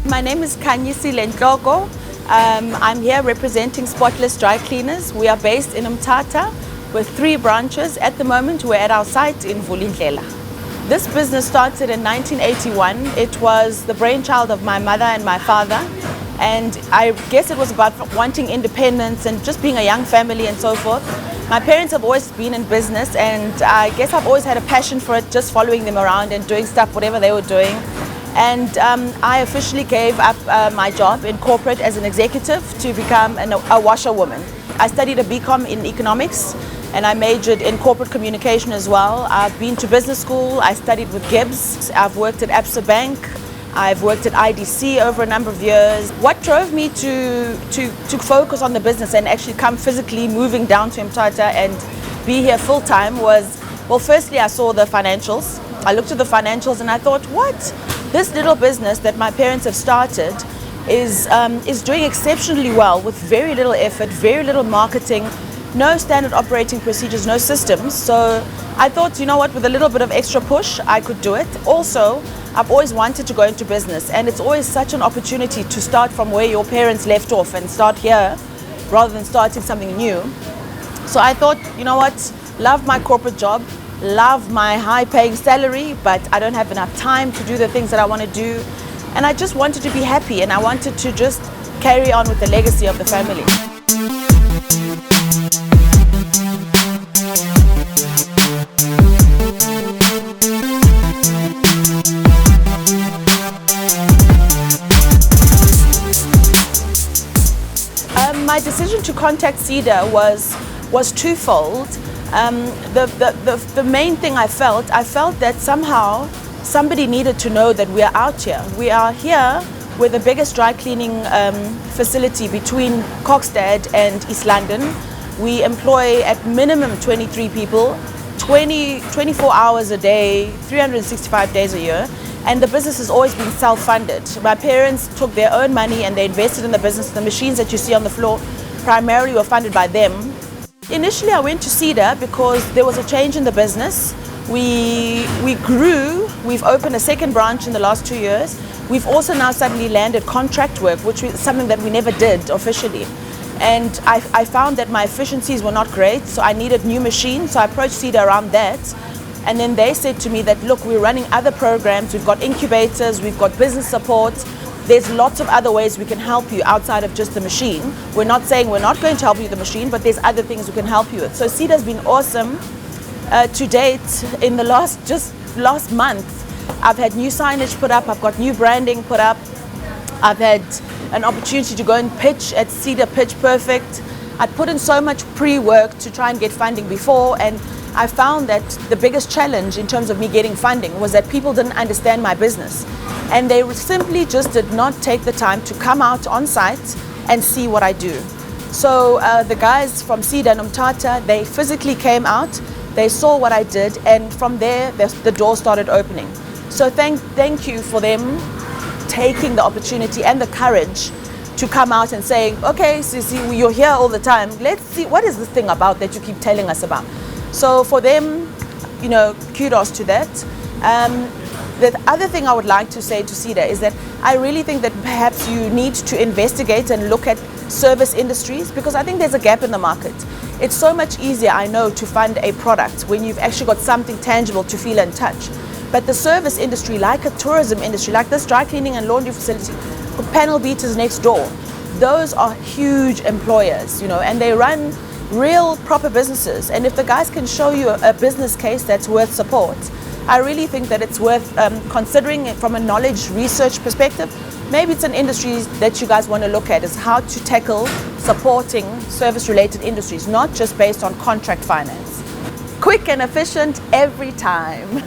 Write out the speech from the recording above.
My name is Khanyisile Ntloko. I'm here representing Spotless Dry Cleaners. We are based in Umtata with 3 branches. At the moment, we're at our site in Vulindlela. This business started in 1981. It was the brainchild of my mother and my father. And I guess it was about wanting independence and just being a young family and so forth. My parents have always been in business, and I guess I've always had a passion for it, just following them around and doing stuff, whatever they were doing. And I officially gave up my job in corporate as an executive to become a washerwoman. I studied a BCom in economics, and I majored in corporate communication as well. I've been to business school. I studied with Gibbs. I've worked at Absa Bank. I've worked at IDC over a number of years. What drove me to focus on the business and actually come physically moving down to Umtata and be here full time was, well, firstly I saw the financials. I looked at the financials and I thought, what? This little business that my parents have started is doing exceptionally well with very little effort, very little marketing, no standard operating procedures, no systems. So I thought, you know what, with a little bit of extra push, I could do it. Also, I've always wanted to go into business, and it's always such an opportunity to start from where your parents left off and start here rather than starting something new. So I thought, you know what, love my corporate job, love my high-paying salary, but I don't have enough time to do the things that I want to do. And I just wanted to be happy, and I wanted to just carry on with the legacy of the family. My decision to contact Cedar was twofold. The main thing I felt that somehow somebody needed to know that we are out here. We are here with the biggest dry cleaning facility between Kokstad and East London. We employ at minimum 23 people, 24 hours a day, 365 days a year. And the business has always been self-funded. My parents took their own money and they invested in the business. The machines that you see on the floor primarily were funded by them. Initially, I went to Cedar because there was a change in the business. We grew. We've opened a second branch in the last 2 years. We've also now suddenly landed contract work, which is something that we never did officially. And I found that my efficiencies were not great, so I needed new machines. So I approached Cedar around that. And then they said to me that, look, we're running other programs. We've got incubators, we've got business support. There's lots of other ways we can help you outside of just the machine. We're not saying we're not going to help you with the machine, but there's other things we can help you with. So Cedar's been awesome to date. In the last month, I've had new signage put up. I've got new branding put up. I've had an opportunity to go and pitch at Cedar Pitch Perfect. I'd put in so much pre-work to try and get funding before, and I found that the biggest challenge in terms of me getting funding was that people didn't understand my business. And they simply just did not take the time to come out on site and see what I do. So the guys from Cedar and Umtata, they physically came out, they saw what I did, and from there, the door started opening. So thank you for them taking the opportunity and the courage to come out and saying, okay, Sisi, you're here all the time. Let's see, what is this thing about that you keep telling us about? So for them, you know, kudos to that. The other thing I would like to say to Cedar is that I really think that perhaps you need to investigate and look at service industries, because I think there's a gap in the market. It's so much easier, I know, to fund a product when you've actually got something tangible to feel and touch. But the service industry, like a tourism industry, like this dry cleaning and laundry facility, panel beaters next door, those are huge employers, you know, and they run real proper businesses. And if the guys can show you a business case that's worth support, I really think that it's worth considering it from a knowledge research perspective. Maybe it's an industry that you guys want to look at, is how to tackle supporting service-related industries, not just based on contract finance. Quick and efficient every time.